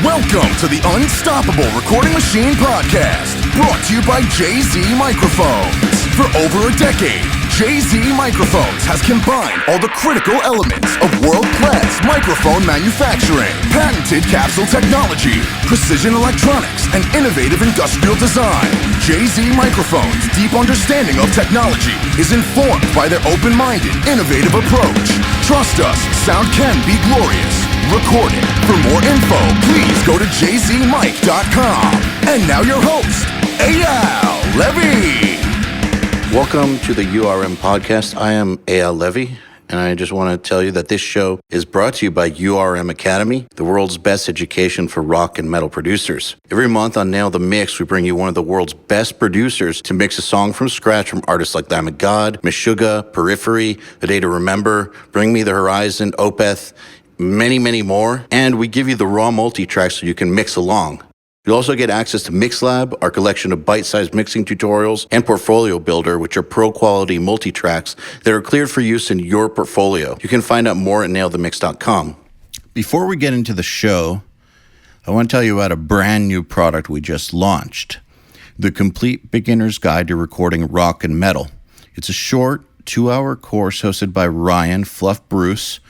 Welcome to the Unstoppable Recording Machine Podcast, brought to you by Jay-Z Microphones. For over a decade, Jay-Z Microphones has combined all the critical elements of world-class microphone manufacturing, patented capsule technology, precision electronics, and innovative industrial design. Jay-Z Microphones' deep understanding of technology is informed by their open-minded, innovative approach. Trust us, sound can be glorious. Recorded. For more info, please go to jzmic.com. And now your host, EYAL Levy. Welcome to the URM podcast. I am EYAL Levy, and I just want to tell you that this show is brought to you by URM Academy, the world's best education for rock and metal producers. Every month on Nail the Mix, we bring you one of the world's best producers to mix a song from scratch from artists like Lamb of God, Meshuggah, Periphery, A Day to Remember, Bring Me the Horizon, Opeth, many, many more. And we give you the raw multi-tracks so you can mix along. You'll also get access to MixLab, our collection of bite-sized mixing tutorials, and Portfolio Builder, which are pro-quality multi-tracks that are cleared for use in your portfolio. You can find out more at nailthemix.com. Before we get into the show, I want to tell you about a brand new product we just launched, the Complete Beginner's Guide to Recording Rock and Metal. It's a short, 2-hour course hosted by Ryan Fluff Bruce,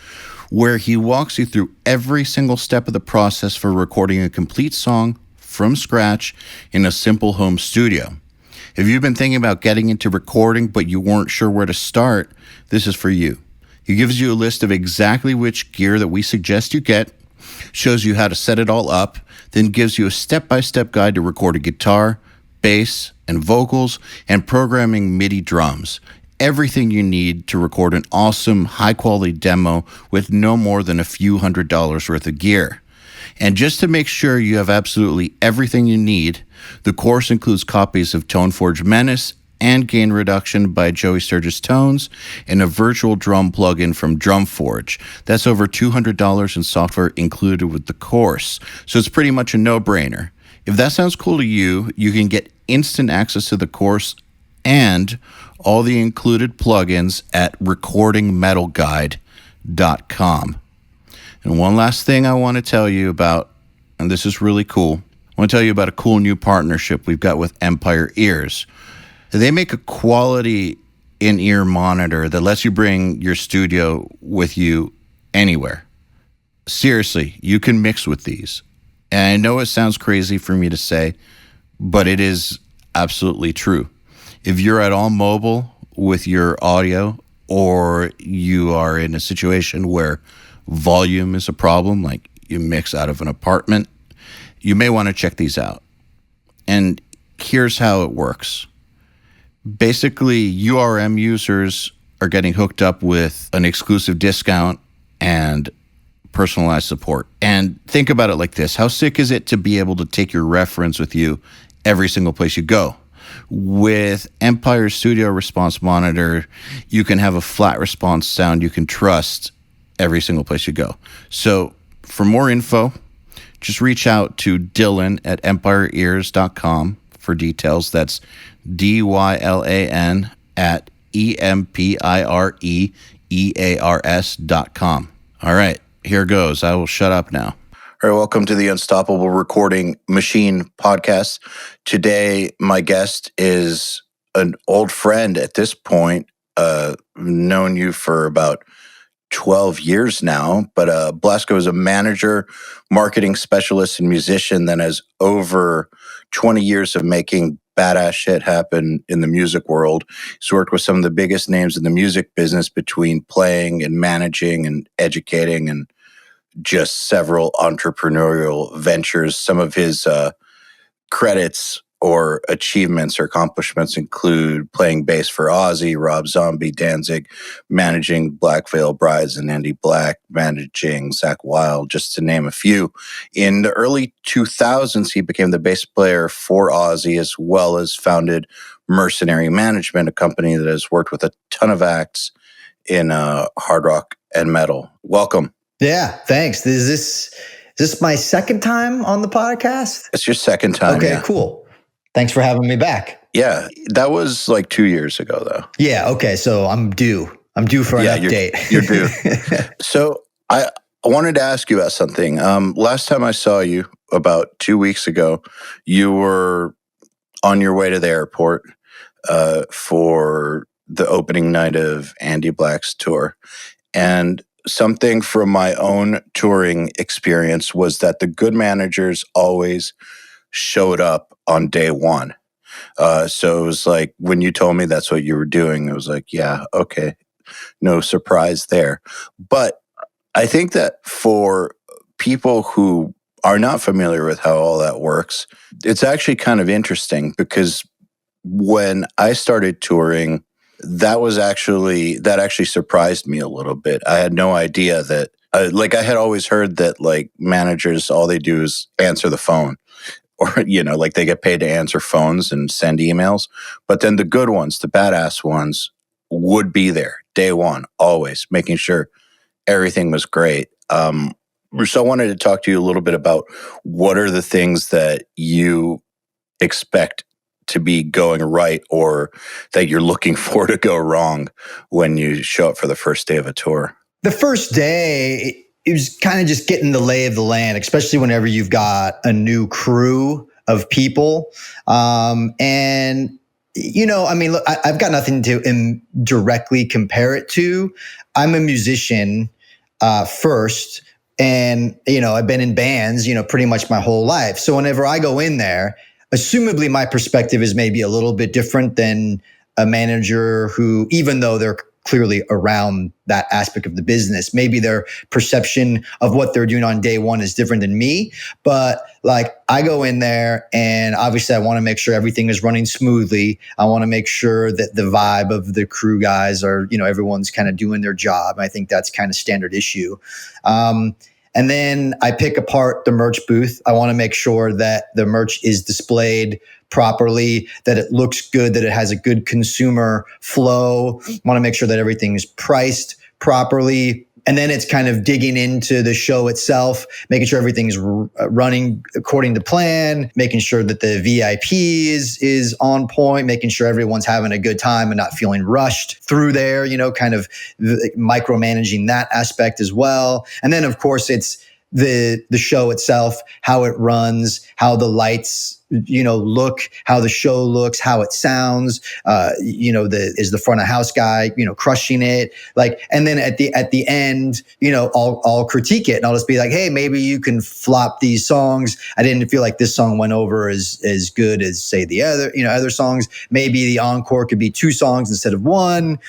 where he walks you through every single step of the process for recording a complete song from scratch in a simple home studio. If you've been thinking about getting into recording but you weren't sure where to start, this is for you. He gives you a list of exactly which gear that we suggest you get, shows you how to set it all up, then gives you a step-by-step guide to record a guitar, bass, and vocals, and programming MIDI drums. Everything you need to record an awesome, high-quality demo with no more than a few $100s worth of gear. And just to make sure you have absolutely everything you need, the course includes copies of ToneForge Menace and Gain Reduction by Joey Sturgis Tones and a virtual drum plugin from DrumForge. That's over $200 in software included with the course, so it's pretty much a no-brainer. If that sounds cool to you, you can get instant access to the course and all the included plugins at recordingmetalguide.com. And one last thing I want to tell you about, and this is really cool, I want to tell you about a cool new partnership we've got with Empire Ears. They make a quality in-ear monitor that lets you bring your studio with you anywhere. Seriously, you can mix with these. And I know it sounds crazy for me to say, but it is absolutely true. If you're at all mobile with your audio, or you are in a situation where volume is a problem, like you mix out of an apartment, you may want to check these out. And here's how it works. Basically, URM users are getting hooked up with an exclusive discount and personalized support. And think about it like this. How sick is it to be able to take your reference with you every single place you go? With Empire Studio Response Monitor, you can have a flat response sound you can trust every single place you go. So for more info, just reach out to Dylan at empireears.com for details. That's DYLAN at EMPIREEARS.com. All right, here goes. I will shut up now. All right, welcome to the Unstoppable Recording Machine podcast. Today, my guest is an old friend at this point. Known you for about 12 years now, but Blasko is a manager, marketing specialist, and musician that has over 20 years of making badass shit happen in the music world. He's worked with some of the biggest names in the music business between playing and managing and educating and just several entrepreneurial ventures. Some of his credits or achievements or accomplishments include playing bass for Ozzy, Rob Zombie, Danzig, managing Black Veil Brides and Andy Black, managing Zakk Wylde, just to name a few. In the early 2000s, he became the bass player for Ozzy, as well as founded Mercenary Management, a company that has worked with a ton of acts in hard rock and metal. Welcome. Yeah, thanks. Is this my second time on the podcast? It's your second time. Okay, yeah. Cool. Thanks for having me back. Yeah, that was like 2 years ago, though. Yeah, okay, so I'm due for an update. You're due. So I wanted to ask you about something. Last time I saw you, about 2 weeks ago, you were on your way to the airport for the opening night of Andy Black's tour. And something from my own touring experience was that the good managers always showed up on day one. So it was like, when you told me that's what you were doing, it was like, yeah, okay, no surprise there. But I think that for people who are not familiar with how all that works, it's actually kind of interesting, because when I started touring, that actually surprised me a little bit. I had no idea that, I had always heard that like managers, all they do is answer the phone, or, like they get paid to answer phones and send emails. But then the good ones, the badass ones, would be there day one, always making sure everything was great. So I wanted to talk to you a little bit about what are the things that you expect to be going right, or that you're looking for to go wrong when you show up for the first day of a tour. The first day, it was kind of just getting the lay of the land, especially whenever you've got a new crew of people. And, look, I've got nothing to directly compare it to. I'm a musician first. And, I've been in bands, pretty much my whole life. So whenever I go in there, assumably my perspective is maybe a little bit different than a manager who, even though they're clearly around that aspect of the business, maybe their perception of what they're doing on day one is different than me. But like, I go in there and obviously I want to make sure everything is running smoothly. I want to make sure that the vibe of the crew guys are, everyone's kind of doing their job. I think that's kind of standard issue. And then I pick apart the merch booth. I want to make sure that the merch is displayed properly, that it looks good, that it has a good consumer flow. I want to make sure that everything is priced properly. And then it's kind of digging into the show itself, making sure everything's running according to plan, making sure that the VIP is on point, making sure everyone's having a good time and not feeling rushed through there, kind of micromanaging that aspect as well. And then, of course, it's the show itself, how it runs, how the lights look, how the show looks, how it sounds. Is the front of house guy crushing it? Like, and then at the end, I'll critique it and I'll just be like, hey, maybe you can flop these songs. I didn't feel like this song went over as good as, say, the other songs. Maybe the encore could be 2 songs instead of 1.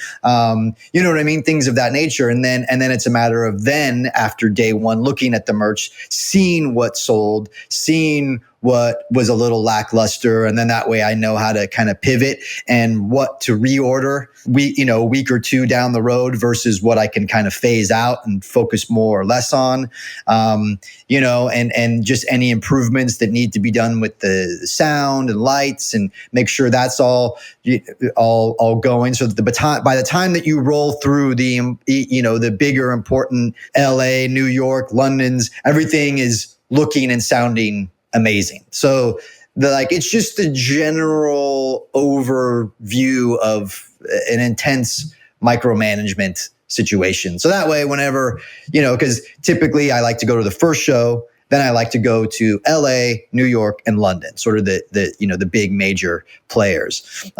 You know what I mean? Things of that nature. And then it's a matter of then, after day one, looking at the merch, seeing what sold, seeing what was a little lackluster. And then that way I know how to kind of pivot and what to reorder a week or 2 down the road versus what I can kind of phase out and focus more or less on, and just any improvements that need to be done with the sound and lights, and make sure that's all going. So that by the time that you roll through the bigger important LA, New York, London's, everything is looking and sounding amazing. So it's just a general overview of an intense micromanagement situation. So that way, whenever, because typically I like to go to the first show, then I like to go to LA, New York, and London, sort of the big major players.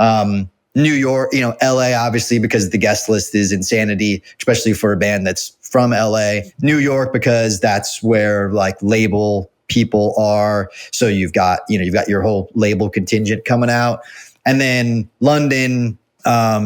New York, LA, obviously, because the guest list is insanity, especially for a band that's from LA. New York, because that's where like label people are. So you've got your whole label contingent coming out. And then London,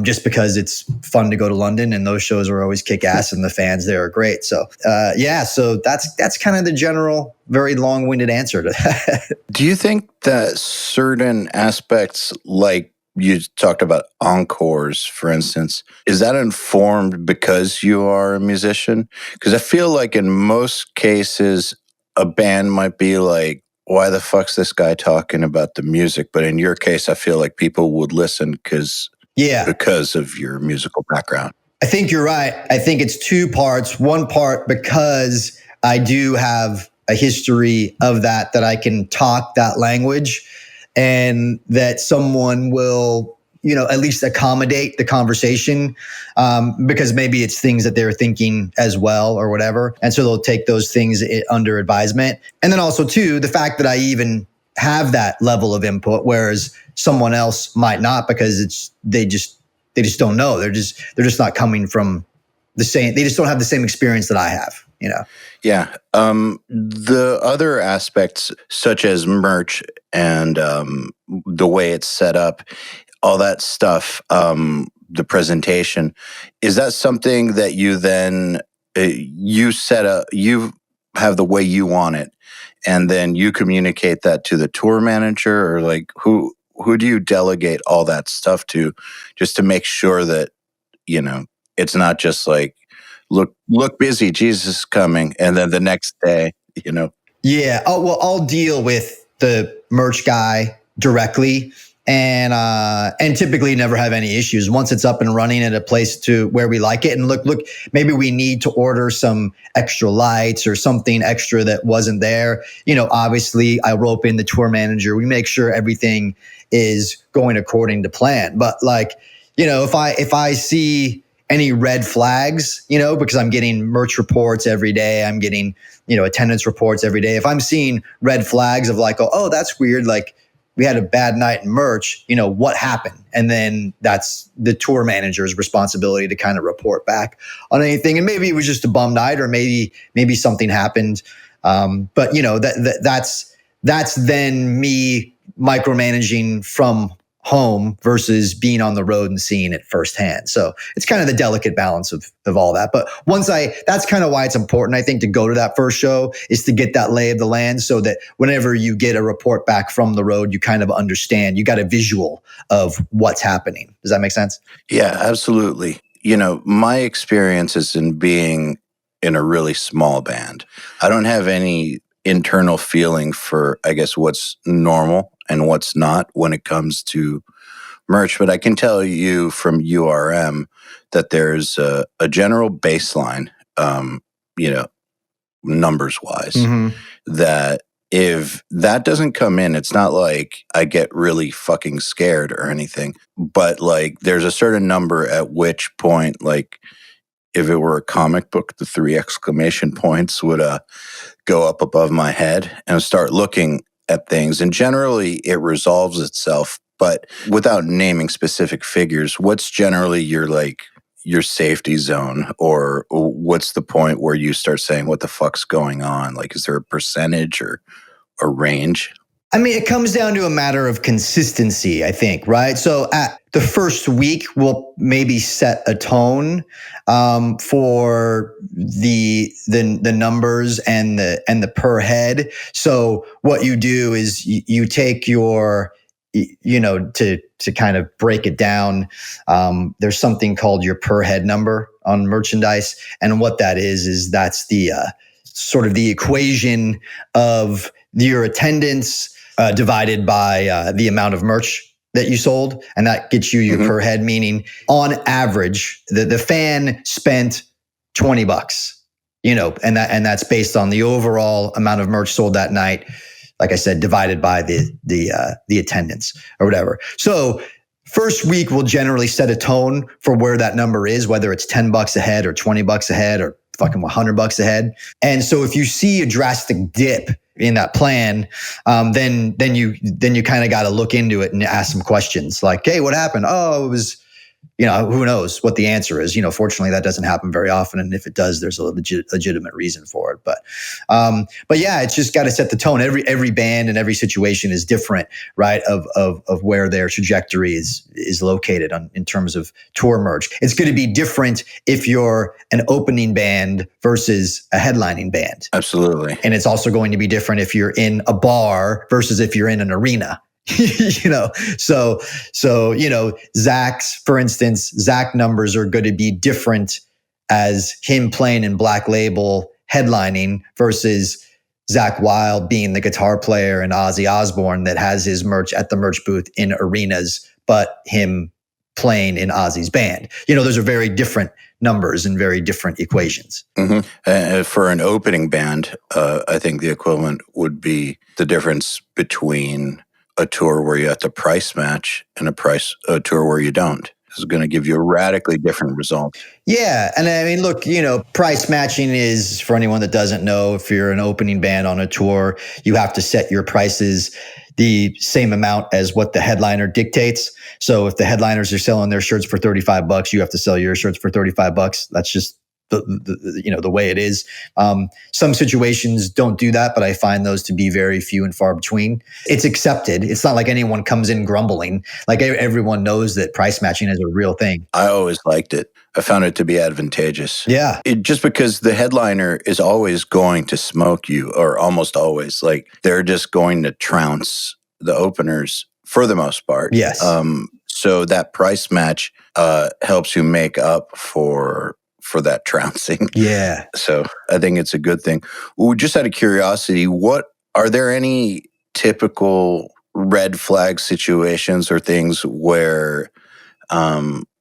just because it's fun to go to London and those shows are always kick ass and the fans there are great. So, so that's kind of the general, very long-winded answer to that. Do you think that certain aspects, like you talked about encores, for instance, is that informed because you are a musician? Because I feel like in most cases, a band might be like, why the fuck's this guy talking about the music? But in your case, I feel like people would listen because of your musical background. I think you're right. I think it's 2 parts. One part because I do have a history of that I can talk that language, and that someone will at least accommodate the conversation, because maybe it's things that they're thinking as well or whatever. And so they'll take those things under advisement. And then also too, the fact that I even have that level of input, whereas someone else might not, because they just don't know. They're just not coming from the same. They just don't have the same experience that I have. Yeah. The other aspects, such as merch and the way it's set up, all that stuff, the presentation, is that something that you then you set up? You have the way you want it, and then you communicate that to the tour manager, or like who do you delegate all that stuff to, just to make sure that it's not just like, look busy, Jesus is coming, and then the next day. Yeah. Oh, well, I'll deal with the merch guy directly, and typically never have any issues once it's up and running at a place to where we like it. And look, maybe we need to order some extra lights or something extra that wasn't there. Obviously I rope in the tour manager. We make sure everything is going according to plan. But if I see any red flags, because I'm getting merch reports every day, I'm getting, attendance reports every day. If I'm seeing red flags of like, oh, that's weird, like we had a bad night in merch, what happened? And then that's the tour manager's responsibility to kind of report back on anything. And maybe it was just a bum night, or maybe something happened. But that's then me micromanaging from home versus being on the road and seeing it firsthand. So it's kind of the delicate balance of all that. But that's kind of why it's important, I think, to go to that first show, is to get that lay of the land, so that whenever you get a report back from the road, you kind of understand, you got a visual of what's happening. Does that make sense? Yeah, absolutely. My experience is in being in a really small band. I don't have any internal feeling for, I guess, what's normal and what's not when it comes to merch. But I can tell you from URM that there's a general baseline, numbers wise, that if that doesn't come in, it's not like I get really fucking scared or anything. But like, there's a certain number at which point, like, if it were a comic book, the 3 exclamation points would go up above my head and start looking at things. And generally it resolves itself. But without naming specific figures, what's generally your safety zone, or what's the point where you start saying, what the fuck's going on? Like, is there a percentage or a range? I mean, it comes down to a matter of consistency, I think, right? So at the first week, we'll maybe set a tone for the numbers and the per head. So what you do is you take your, to kind of break it down, there's something called your per head number on merchandise, and what that is that's the sort of the equation of your attendance divided by the amount of merch that you sold, and that gets you your per head, meaning on average the fan spent $20, and that's based on the overall amount of merch sold that night, like I said, divided by the attendance or whatever. So first week we'll generally set a tone for where that number is, whether it's $10 a head or $20 a head or fucking $100 a head. And so if you see a drastic dip in that plan, then you kind of got to look into it and ask some questions like, hey, what happened? Oh, it was, who knows what the answer is. Fortunately that doesn't happen very often. And if it does, there's a legitimate reason for it. But yeah, it's just got to set the tone. Every band and every situation is different, right? Of where their trajectory is located in terms of tour merch. It's going to be different if you're an opening band versus a headlining band. Absolutely. And it's also going to be different if you're in a bar versus if you're in an arena. So Zakk's, for instance, Zakk numbers are going to be different as him playing in Black Label headlining versus Zakk Wylde being the guitar player in Ozzy Osbourne that has his merch at the merch booth in arenas, but him playing in Ozzy's band. Those are very different numbers and very different equations. For an opening band, I think the equivalent would be the difference between a tour where you have to price match and a tour where you don't. Is going to give you a radically different result. Yeah. And I mean, look, price matching is, for anyone that doesn't know, if you're an opening band on a tour, you have to set your prices the same amount as what the headliner dictates. So if the headliners are selling their shirts for $35, you have to sell your shirts for $35. That's just the way it is. Some situations don't do that, but I find those to be very few and far between. It's accepted. It's not like anyone comes in grumbling. Like everyone knows that price matching is a real thing. I always liked it. I found it to be advantageous. Yeah. Just because the headliner is always going to smoke you, or almost always, like they're just going to trounce the openers for the most part. Yes. So that price match helps you make up for that trouncing. Yeah. So I think it's a good thing. Just out of curiosity, are there any typical red flag situations or things where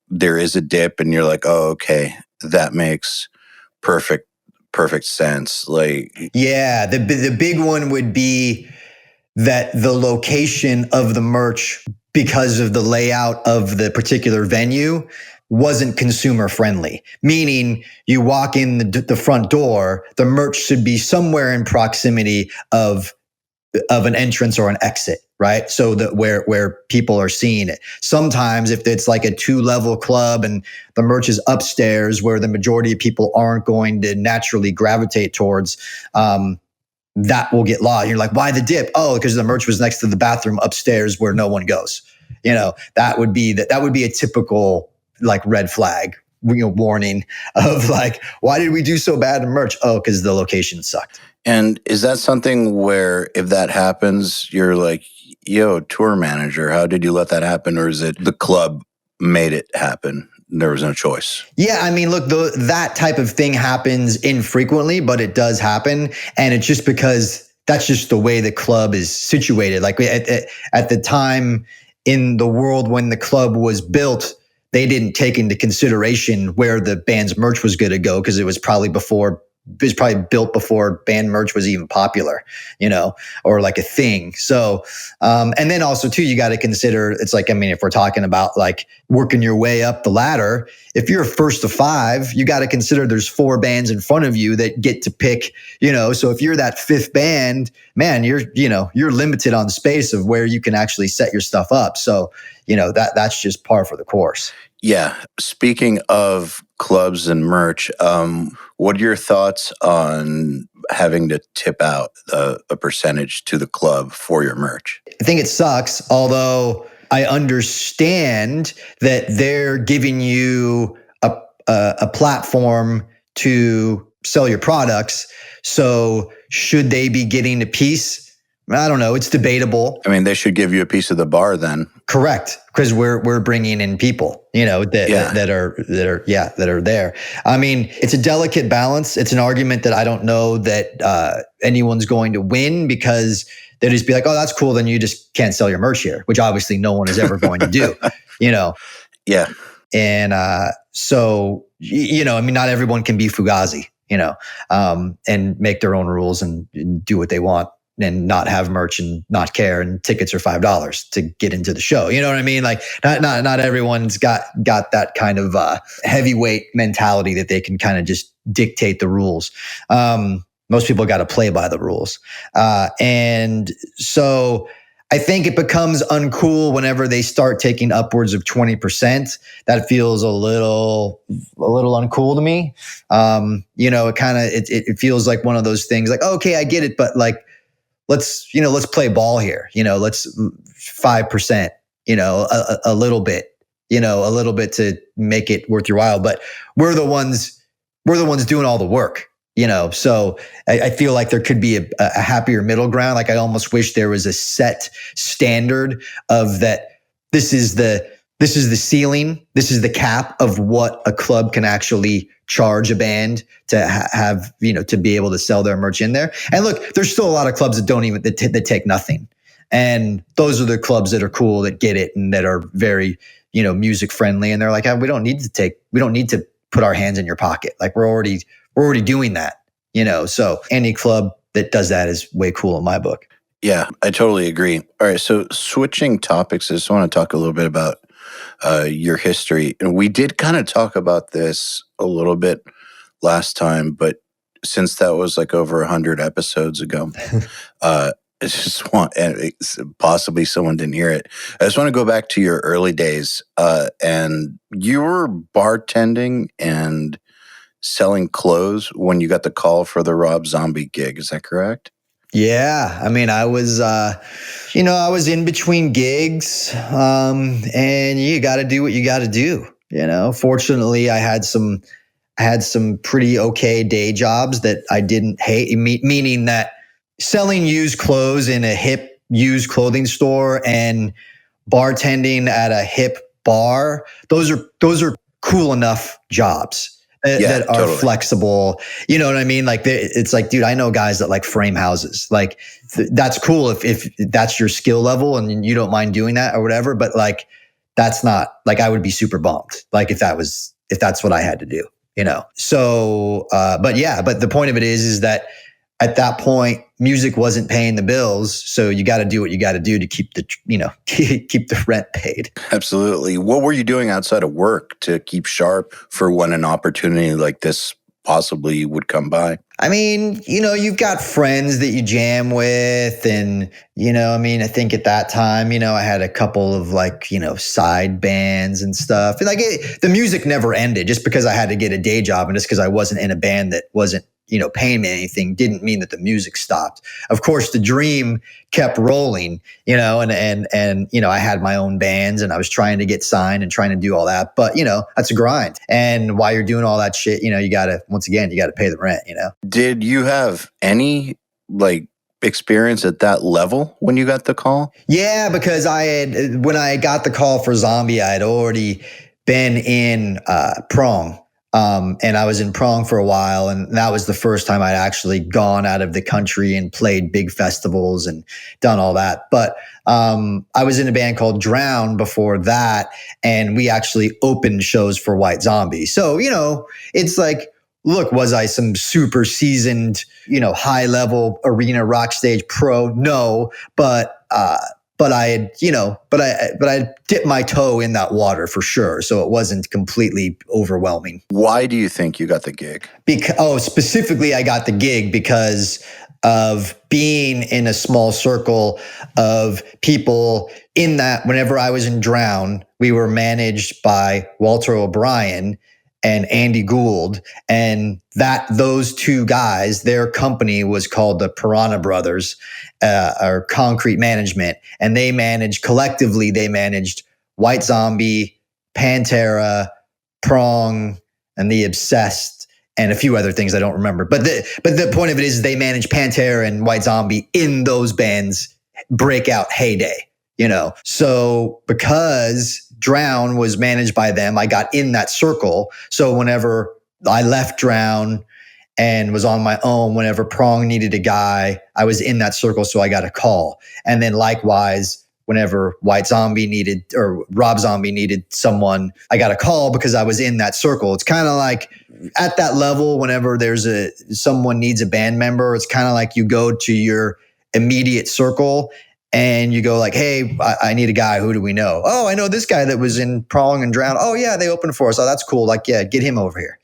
there is a dip and you're like, oh, okay, that makes perfect sense? Like, yeah, the big one would be that the location of the merch, because of the layout of the particular venue, wasn't consumer friendly. Meaning, you walk in the front door, the merch should be somewhere in proximity of an entrance or an exit, right? So that where people are seeing it. Sometimes if it's like a 2-level club and the merch is upstairs where the majority of people aren't going to naturally gravitate towards, that will get lost. You're like, why the dip? Oh, because the merch was next to the bathroom upstairs where no one goes. That would be a typical like red flag, warning of like, why did we do so bad in merch? Oh, because the location sucked. And is that something where if that happens, you're like, yo, tour manager, how did you let that happen? Or is it the club made it happen? There was no choice. Yeah, I mean, look, that type of thing happens infrequently, but it does happen. And it's just because that's just the way the club is situated. Like at the time in the world when the club was built, they didn't take into consideration where the band's merch was going to go because it was probably built before band merch was even popular, or like a thing. So, and then also too, you got to consider, it's like, I mean, if we're talking about like working your way up the ladder, if you're first of 5, you got to consider there's 4 bands in front of you that get to pick, so if you're that 5th band, man, you're limited on space of where you can actually set your stuff up. So, that's just par for the course. Yeah. Speaking of clubs and merch, what are your thoughts on having to tip out a percentage to the club for your merch? I think it sucks, although I understand that they're giving you a platform to sell your products. So should they be getting a piece? I don't know. It's debatable. I mean, they should give you a piece of the bar then. Correct, because we're bringing in people, that are there. I mean, it's a delicate balance. It's an argument that I don't know that anyone's going to win, because they just be like, oh, that's cool. Then you just can't sell your merch here, which obviously no one is ever going to do. Yeah. And so I mean, not everyone can be Fugazi, and make their own rules and do what they want, and not have merch and not care, and tickets are $5 to get into the show. You know what I mean? Like not everyone's got that kind of heavyweight mentality that they can kind of just dictate the rules. Most people got to play by the rules. And so I think it becomes uncool whenever they start taking upwards of 20%. That feels a little uncool to me. It feels like one of those things like, okay, I get it, but like, let's play ball here. Let's 5%, a little bit to make it worth your while. But we're the ones doing all the work, So I feel like there could be a happier middle ground. Like I almost wish there was a set standard of that. This is the ceiling. This is the cap of what a club can actually charge a band to have, to be able to sell their merch in there. And look, there's still a lot of clubs that don't even, that take nothing. And those are the clubs that are cool, that get it, and that are very, music friendly. And they're like, we don't need to put our hands in your pocket. Like we're already doing that, So any club that does that is way cool in my book. Yeah, I totally agree. All right, so switching topics, I just want to talk a little bit about your history. And we did kind of talk about this a little bit last time, but since that was like over 100 episodes ago, I just want, and possibly someone didn't hear it. I just want to go back to your early days, and you were bartending and selling clothes when you got the call for the Rob Zombie gig. Is that correct? Yeah, I mean, I was, I was in between gigs, and you got to do what you got to do. Fortunately, I had some pretty okay day jobs that I didn't hate, meaning that selling used clothes in a hip used clothing store and bartending at a hip bar, those are cool enough jobs Yeah, that are totally. flexible. You know what I mean? Like it's like, dude, I know guys that like frame houses. Like that's cool if that's your skill level and you don't mind doing that or whatever. But like, that's not like, I would be super bummed. Like if that's what I had to do, So, but the point of it is that at that point, music wasn't paying the bills. So you got to do what you got to do to keep the, keep the rent paid. Absolutely. What were you doing outside of work to keep sharp for when an opportunity like this possibly would come by? I mean, you've got friends that you jam with. And, I think at that time, I had a couple of like, side bands and stuff. And like the music never ended just because I had to get a day job and just because I wasn't in a band that wasn't, paying me anything didn't mean that the music stopped. Of course, the dream kept rolling, and I had my own bands and I was trying to get signed and trying to do all that. But, that's a grind. And while you're doing all that shit, you got to pay the rent, Did you have any like experience at that level when you got the call? Yeah, because when I got the call for Zombie, I had already been in Prong. And I was in Prong for a while. And that was the first time I'd actually gone out of the country and played big festivals and done all that. But I was in a band called Drown before that. And we actually opened shows for White Zombie. So, it's like, look, was I some super seasoned, high level arena rock stage pro? No, but I had, but I dipped my toe in that water for sure. So it wasn't completely overwhelming. Why do you think you got the gig? Specifically, I got the gig because of being in a small circle of people in that whenever I was in Drown, we were managed by Walter O'Brien and Andy Gould, and those two guys, their company was called the Piranha Brothers, or Concrete Management, and they managed White Zombie, Pantera, Prong, and The Obsessed, and a few other things I don't remember. But the point of it is they managed Pantera and White Zombie in those bands' breakout heyday. So because Drown was managed by them, I got in that circle. So whenever I left Drown and was on my own, whenever Prong needed a guy, I was in that circle. So I got a call. And then likewise, whenever White Zombie needed or Rob Zombie needed someone, I got a call because I was in that circle. It's kind of like at that level, whenever someone needs a band member, it's kind of like you go to your immediate circle and you go like, hey, I need a guy. Who do we know? Oh, I know this guy that was in Prong and Drown. Oh yeah, they opened for us. Oh, that's cool. Like, yeah, get him over here.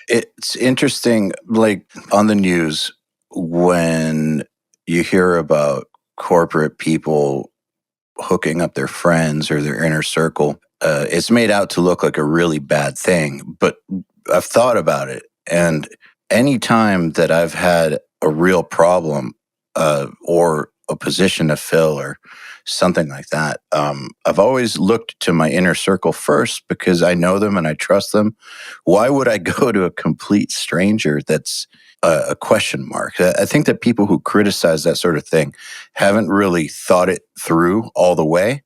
It's interesting, like on the news, when you hear about corporate people hooking up their friends or their inner circle, it's made out to look like a really bad thing. But I've thought about it. And any time that I've had a real problem or a position to fill or something like that, I've always looked to my inner circle first because I know them and I trust them. Why would I go to a complete stranger that's a question mark? I think that people who criticize that sort of thing haven't really thought it through all the way,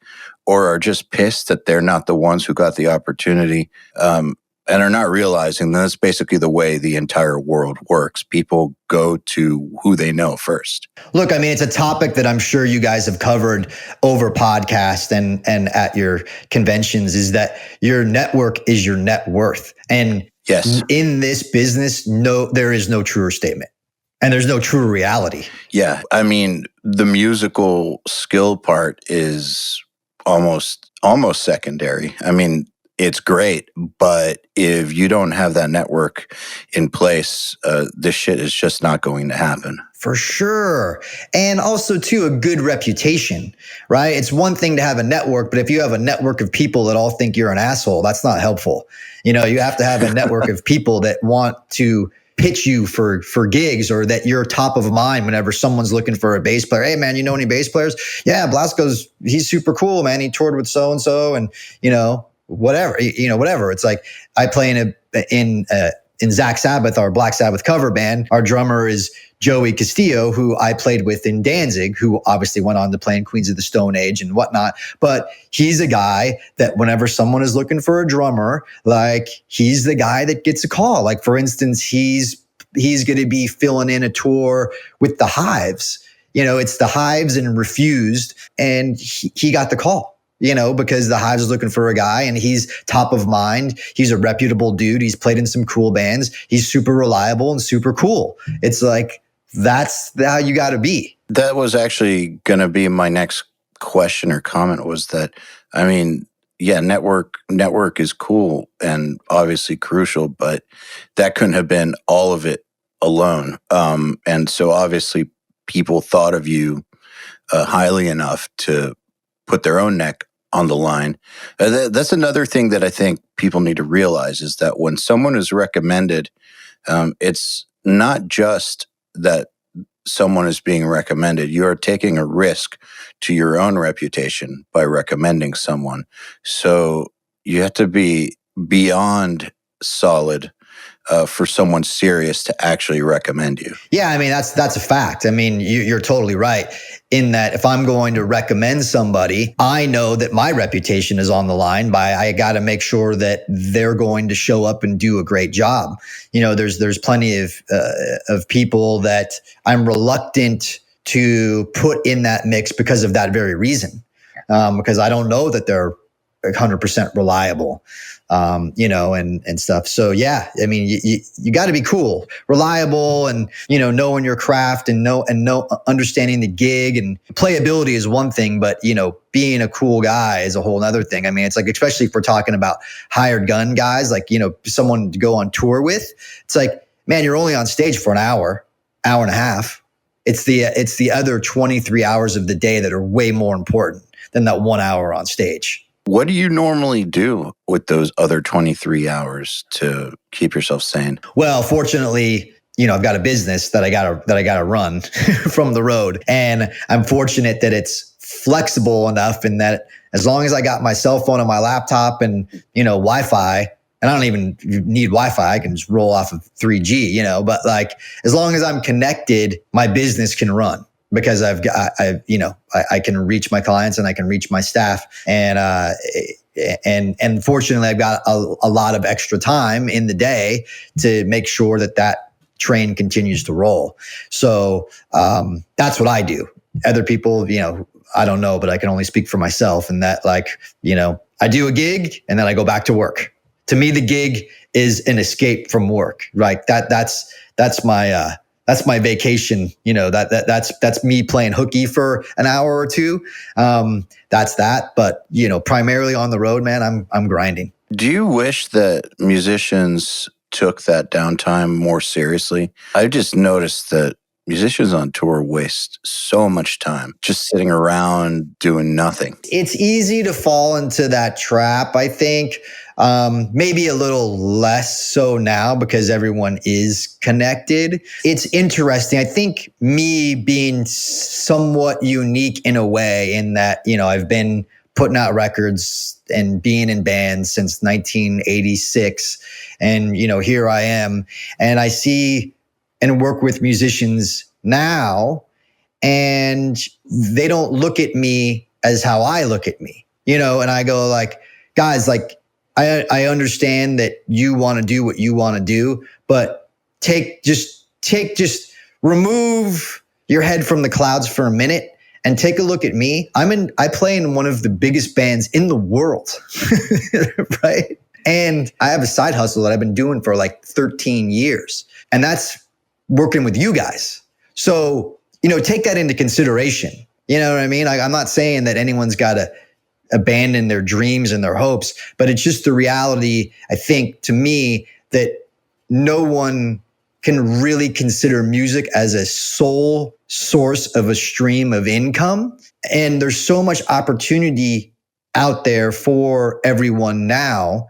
or are just pissed that they're not the ones who got the opportunity, and are not realizing that's basically the way the entire world works. People go to who they know first. Look, I mean, it's a topic that I'm sure you guys have covered over podcast and at your conventions, is that your network is your net worth. And Yes. in this business, there is no truer statement. And there's no true reality. Yeah. I mean, the musical skill part is almost secondary. I mean, it's great, but if you don't have that network in place, this shit is just not going to happen. For sure. And also, too, a good reputation, right? It's one thing to have a network, but if you have a network of people that all think you're an asshole, that's not helpful. You know, you have to have a network of people that want to pitch you for gigs, or that you're top of mind whenever someone's looking for a bass player. Hey, man, you know any bass players? Yeah, Blasko's, he's super cool, man. He toured with so-and-so and, whatever. It's like I play in Zakk Sabbath, our Black Sabbath cover band. Our drummer is Joey Castillo, who I played with in Danzig, who obviously went on to play in Queens of the Stone Age and whatnot. But he's a guy that whenever someone is looking for a drummer, like he's the guy that gets a call. Like, for instance, he's going to be filling in a tour with the Hives. It's the Hives and Refused, and he got the call. Because the Hives is looking for a guy and he's top of mind. He's a reputable dude. He's played in some cool bands. He's super reliable and super cool. It's like, that's how you got to be. That was actually going to be my next question or comment, was that, I mean, yeah, network is cool and obviously crucial, but that couldn't have been all of it alone. And so obviously people thought of you highly enough to put their own neck on the line. That's another thing that I think people need to realize, is that when someone is recommended, it's not just that someone is being recommended. You are taking a risk to your own reputation by recommending someone. So you have to be beyond solid for someone serious to actually recommend you. Yeah, I mean, that's a fact. I mean, you're totally right in that if I'm going to recommend somebody, I know that my reputation is on the line. I got to make sure that they're going to show up and do a great job. There's plenty of people that I'm reluctant to put in that mix because of that very reason, because I don't know that they're 100% reliable. And stuff. So yeah, I mean, you got to be cool, reliable, and knowing your craft and understanding the gig. And playability is one thing, but being a cool guy is a whole other thing. I mean, it's like, especially if we're talking about hired gun guys, like someone to go on tour with. It's like, man, you're only on stage for an hour and a half. It's the other 23 hours of the day that are way more important than that 1 hour on stage. What do you normally do with those other 23 hours to keep yourself sane? Well, fortunately, I've got a business that I gotta run from the road, and I'm fortunate that it's flexible enough in that as long as I got my cell phone and my laptop and Wi-Fi, and I don't even need Wi-Fi, I can just roll off of 3G, but like as long as I'm connected, my business can run. Because I can reach my clients and I can reach my staff, and fortunately I've got a lot of extra time in the day to make sure that train continues to roll. So that's what I do. Other people, I don't know, but I can only speak for myself. And that, I do a gig and then I go back to work. To me, the gig is an escape from work, right? That's my vacation. That's me playing hooky for an hour or two. That's that. But primarily on the road, man, I'm grinding. Do you wish that musicians took that downtime more seriously? I just noticed that musicians on tour waste so much time just sitting around doing nothing. It's easy to fall into that trap, I think. Maybe a little less so now because everyone is connected. It's interesting. I think me being somewhat unique in a way in that, I've been putting out records and being in bands since 1986. And, here I am, and I see and work with musicians now, and they don't look at me as how I look at me, and I go like, guys, like, I understand that you want to do what you want to do, but just remove your head from the clouds for a minute and take a look at me. I play in one of the biggest bands in the world, right? And I have a side hustle that I've been doing for like 13 years. And that's working with you guys. So, take that into consideration. You know what I mean? I'm not saying that anyone's got to abandon their dreams and their hopes, but it's just the reality, I think, to me, that no one can really consider music as a sole source of a stream of income. And there's so much opportunity out there for everyone now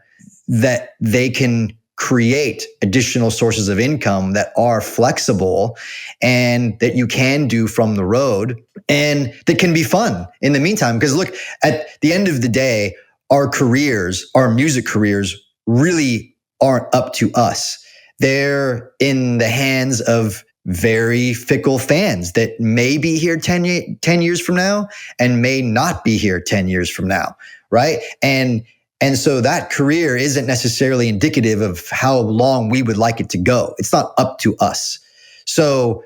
that they can create additional sources of income that are flexible and that you can do from the road and that can be fun in the meantime. Because look, at the end of the day, our music careers really aren't up to us. They're in the hands of very fickle fans that may be here 10 years from now and may not be here 10 years from now, right? And so that career isn't necessarily indicative of how long we would like it to go. It's not up to us. So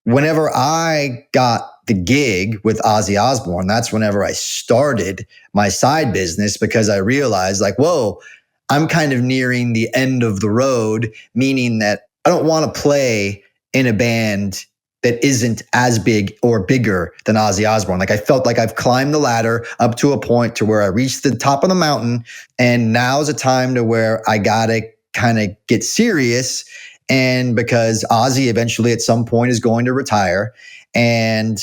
whenever I got the gig with Ozzy Osbourne, that's whenever I started my side business, because I realized whoa, I'm kind of nearing the end of the road, meaning that I don't want to play in a band that isn't as big or bigger than Ozzy Osbourne. I felt like I've climbed the ladder up to a point to where I reached the top of the mountain, and now's a time to where I gotta kind of get serious. And because Ozzy eventually at some point is going to retire, and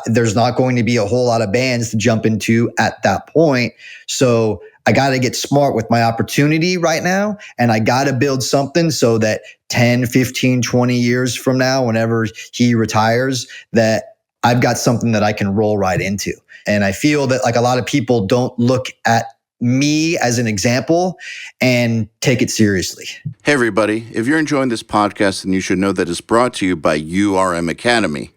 there's not going to be a whole lot of bands to jump into at that point. So I got to get smart with my opportunity right now. And I got to build something so that 10, 15, 20 years from now, whenever he retires, that I've got something that I can roll right into. And I feel that a lot of people don't look at me as an example and take it seriously. Hey, everybody. If you're enjoying this podcast, then you should know that it's brought to you by URM Academy.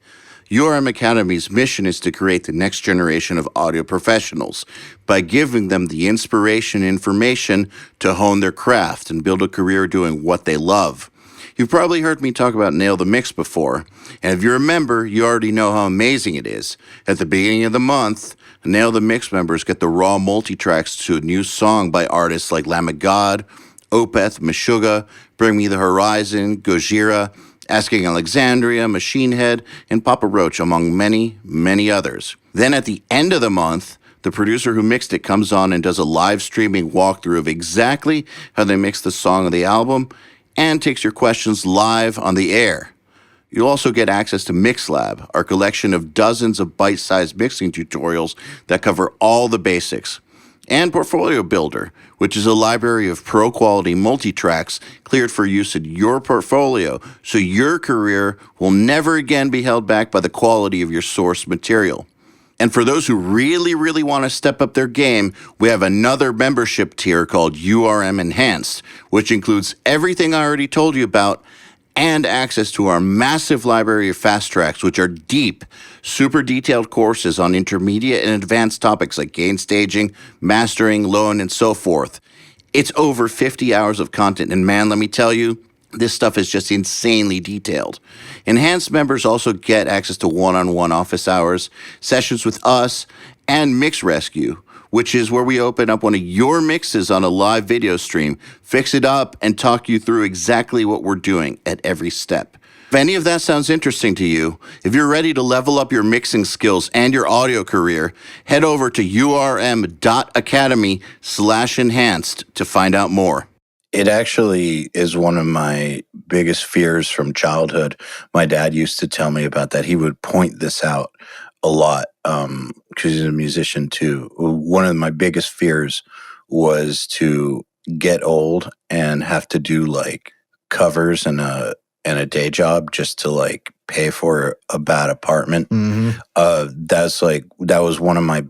URM Academy's mission is to create the next generation of audio professionals by giving them the inspiration and information to hone their craft and build a career doing what they love. You've probably heard me talk about Nail the Mix before, and if you're a member, you already know how amazing it is. At the beginning of the month, Nail the Mix members get the raw multi-tracks to a new song by artists like Lamb of God, Opeth, Meshuggah, Bring Me the Horizon, Gojira, Asking Alexandria, Machine Head, and Papa Roach, among many, many others. Then at the end of the month, the producer who mixed it comes on and does a live streaming walkthrough of exactly how they mixed the song of the album and takes your questions live on the air. You'll also get access to MixLab, our collection of dozens of bite-sized mixing tutorials that cover all the basics, and Portfolio Builder, which is a library of pro-quality multi-tracks cleared for use in your portfolio, so your career will never again be held back by the quality of your source material. And for those who really, really want to step up their game, we have another membership tier called URM Enhanced, which includes everything I already told you about and access to our massive library of fast tracks, which are deep, super detailed courses on intermediate and advanced topics like gain staging, mastering, low-end, and so forth. It's over 50 hours of content, and man, let me tell you, this stuff is just insanely detailed. Enhanced members also get access to one-on-one office hours, sessions with us, and Mix Rescue, which is where we open up one of your mixes on a live video stream, fix it up, and talk you through exactly what we're doing at every step. If any of that sounds interesting to you, if you're ready to level up your mixing skills and your audio career, head over to urm.academy/enhanced to find out more. It actually is one of my biggest fears from childhood. My dad used to tell me about that. He would point this out a lot because he's a musician too. One of my biggest fears was to get old and have to do covers and a day job just to pay for a bad apartment. Mm-hmm. That was one of my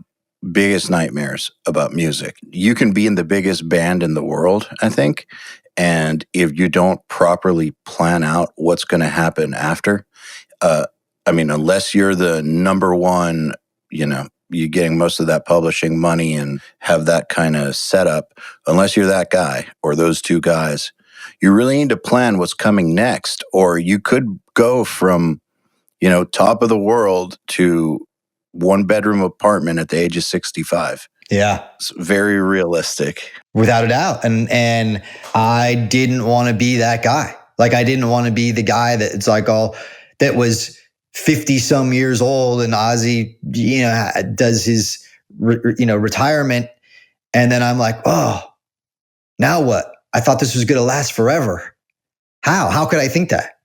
biggest nightmares about music. You can be in the biggest band in the world, I think, and if you don't properly plan out what's going to happen after, unless you're the number one, you're getting most of that publishing money and have that kind of setup, unless you're that guy or those two guys, you really need to plan what's coming next, or you could go from, top of the world to one-bedroom apartment at the age of 65. Yeah. It's very realistic. Without a doubt. And I didn't want to be that guy. Like I didn't want to be the guy that it's like all that was 50 some years old and Ozzy, does his, retirement. And then I'm like, oh, now what? I thought this was going to last forever. How could I think that?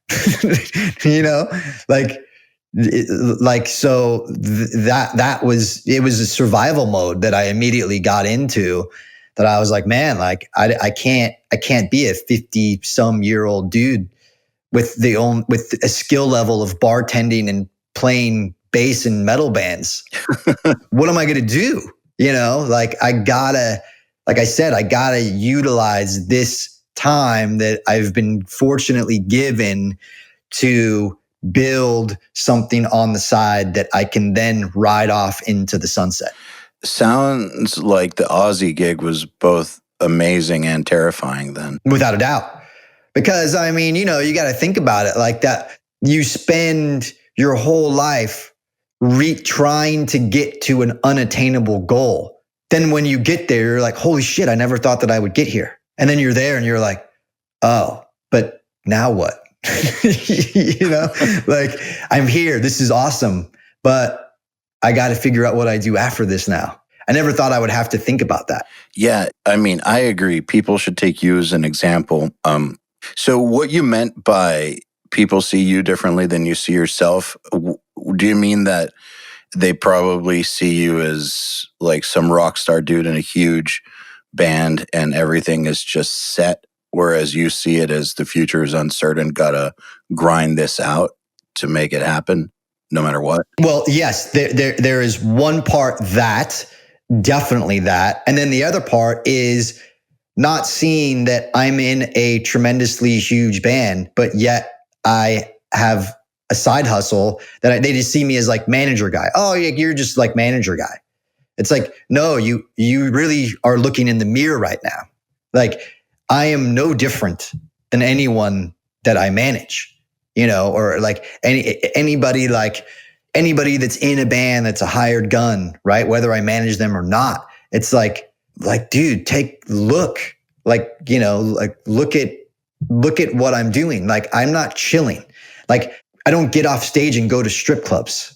Like, that was, it was a survival mode that I immediately got into, that I was like, man, like I can't be a 50 some year old dude with a skill level of bartending and playing bass in metal bands. What am I going to do? Like like I said, I gotta utilize this time that I've been fortunately given to build something on the side that I can then ride off into the sunset. Sounds like the Ozzy gig was both amazing and terrifying then. Without a doubt. Because I mean, you got to think about it like that. You spend your whole life trying to get to an unattainable goal. Then when you get there, you're like, holy shit, I never thought that I would get here. And then you're there and you're like, oh, but now what? Like I'm here. This is awesome. But I got to figure out what I do after this now. I never thought I would have to think about that. Yeah, I mean, I agree. People should take you as an example. So what you meant by people see you differently than you see yourself, do you mean that they probably see you as like some rock star dude in a huge band and everything is just set, whereas you see it as the future is uncertain, gotta grind this out to make it happen no matter what? Well, yes, there is one part that, definitely that. And then the other part is not seeing that I'm in a tremendously huge band, but yet I have a side hustle that they just see me as like manager guy. Oh, yeah, you're just like manager guy. It's like, no, you really are looking in the mirror right now. Like I am no different than anyone that I manage, or like anybody that's in a band that's a hired gun, right? Whether I manage them or not. It's like, dude, look at what I'm doing. Like I'm not chilling. Like I don't get off stage and go to strip clubs,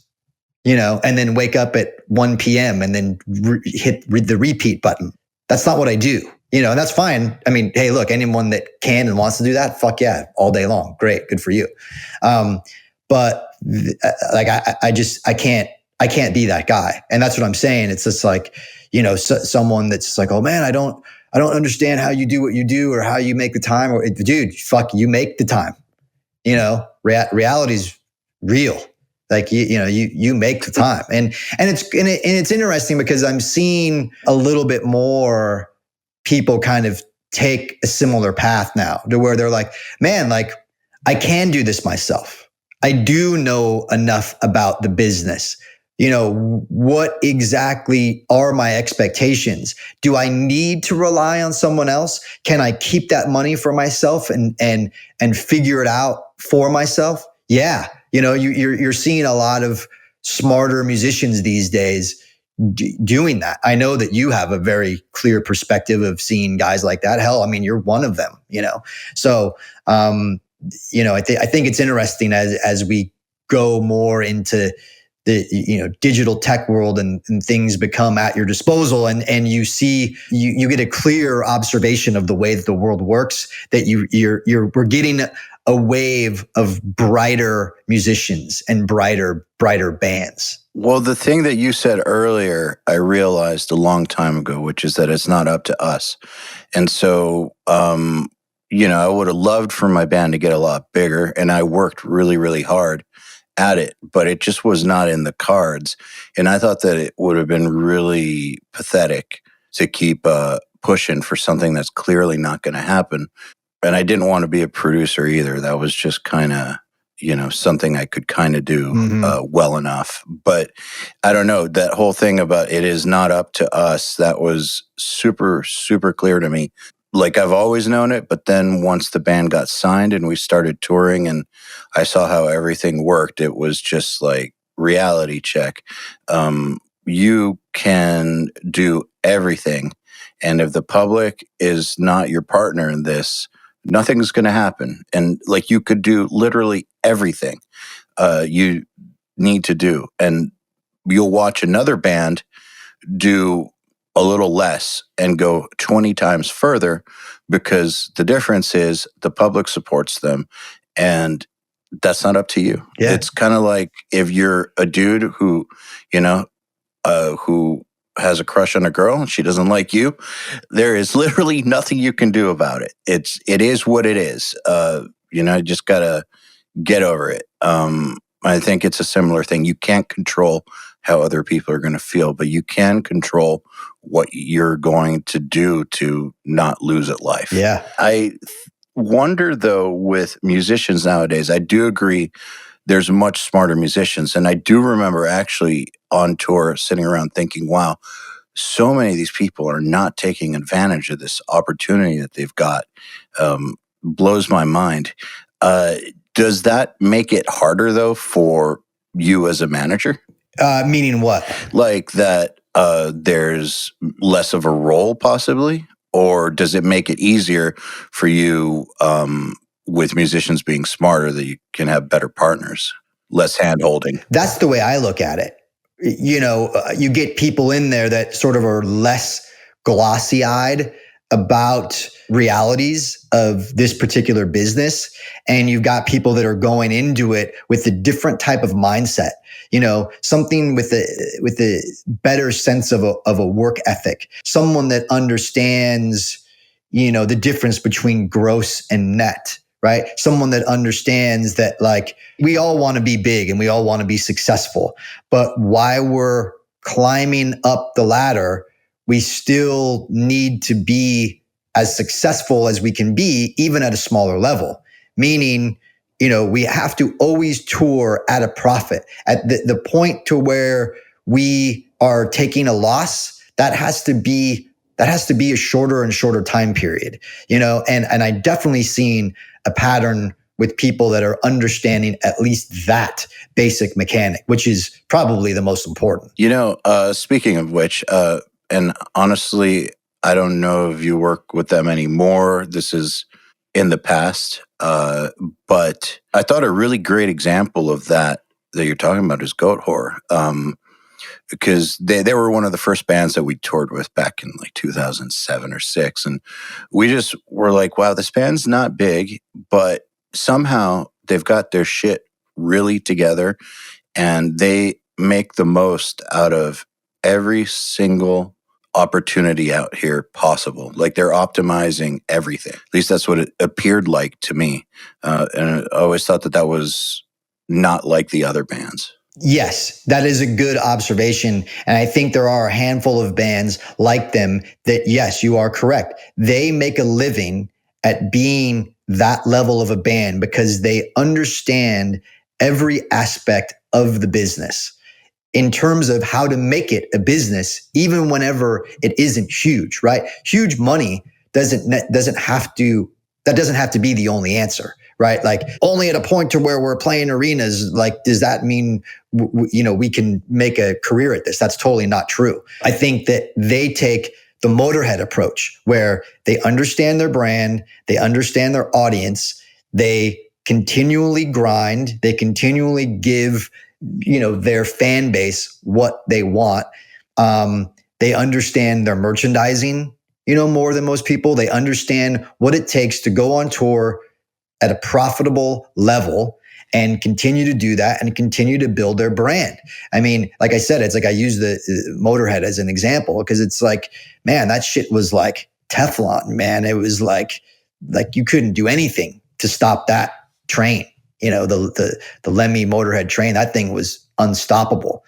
and then wake up at 1 p.m. and then hit the repeat button. That's not what I do, and that's fine. I mean, hey, look, anyone that can and wants to do that, fuck yeah, all day long. Great. Good for you. But like, I can't be that guy. And that's what I'm saying. It's just like, someone that's like, oh man, I don't understand how you do what you do or how you make the time. Or dude, fuck, you make the time. Reality's real. Like you make the time, and it's interesting because I'm seeing a little bit more people kind of take a similar path now to where they're like, man, like I can do this myself. I do know enough about the business. What exactly are my expectations? Do I need to rely on someone else? Can I keep that money for myself and figure it out for myself? Yeah. You're seeing a lot of smarter musicians these days doing that. I know that you have a very clear perspective of seeing guys like that. Hell, I mean, you're one of them, So, I think it's interesting as we go more into the digital tech world and things become at your disposal and you see you get a clear observation of the way that the world works, that we're getting a wave of brighter musicians and brighter bands. Well, the thing that you said earlier, I realized a long time ago, which is that it's not up to us. And so, I would have loved for my band to get a lot bigger, and I worked really, really hard at it, but it just was not in the cards. And I thought that it would have been really pathetic to keep pushing for something that's clearly not going to happen. And I didn't want to be a producer either. That was just kind of, something I could kind of do well enough. But I don't know, that whole thing about it is not up to us, that was super, super clear to me. Like I've always known it, but then once the band got signed and we started touring and I saw how everything worked, it was just like reality check. You can do everything. And if the public is not your partner in this, nothing's going to happen. And like you could do literally everything you need to do. And you'll watch another band do a little less and go 20 times further because the difference is the public supports them and that's not up to you. Yeah. It's kind of like if you're a dude who, who has a crush on a girl and she doesn't like you, there is literally nothing you can do about it. It is what it is. You just gotta get over it. I think it's a similar thing. You can't control how other people are going to feel, but you can control what you're going to do to not lose at life. Yeah. I wonder, though, with musicians nowadays, I do agree there's much smarter musicians. And I do remember actually on tour sitting around thinking, wow, so many of these people are not taking advantage of this opportunity that they've got. Blows my mind. Does that make it harder, though, for you as a manager? Meaning what? Like that there's less of a role, possibly? Or does it make it easier for you with musicians being smarter that you can have better partners, less hand-holding? That's the way I look at it. You get people in there that sort of are less glossy-eyed about realities of this particular business. And you've got people that are going into it with a different type of mindset, something with a better sense of a work ethic, someone that understands, the difference between gross and net, right? Someone that understands that like we all want to be big and we all want to be successful, but while we're climbing up the ladder, we still need to be as successful as we can be, even at a smaller level. Meaning, we have to always tour at a profit. At the point to where we are taking a loss, that has to be a shorter and shorter time period. And I definitely seen a pattern with people that are understanding at least that basic mechanic, which is probably the most important. Speaking of which, and honestly, I don't know if you work with them anymore. This is in the past. But I thought a really great example of that you're talking about is Goat Whore. Because they were one of the first bands that we toured with back in like 2007 or 6. And we just were like, wow, this band's not big, but somehow they've got their shit really together and they make the most out of every single opportunity out here possible. Like they're optimizing everything. At least that's what it appeared like to me. And I always thought that was not like the other bands. Yes, that is a good observation. And I think there are a handful of bands like them that, yes, you are correct. They make a living at being that level of a band because they understand every aspect of the business in terms of how to make it a business, even whenever it isn't huge, right? Huge money doesn't have to be the only answer, right? Like only at a point to where we're playing arenas, like, does that mean, we can make a career at this? That's totally not true. I think that they take the Motorhead approach where they understand their brand, they understand their audience, they continually grind, they continually give their fan base what they want. They understand their merchandising, more than most people. They understand what it takes to go on tour at a profitable level and continue to do that and continue to build their brand. I mean, like I said, it's like I use the Motorhead as an example because it's like, man, that shit was like Teflon, man. It was like you couldn't do anything to stop that train. The Lemmy Motorhead train, that thing was unstoppable.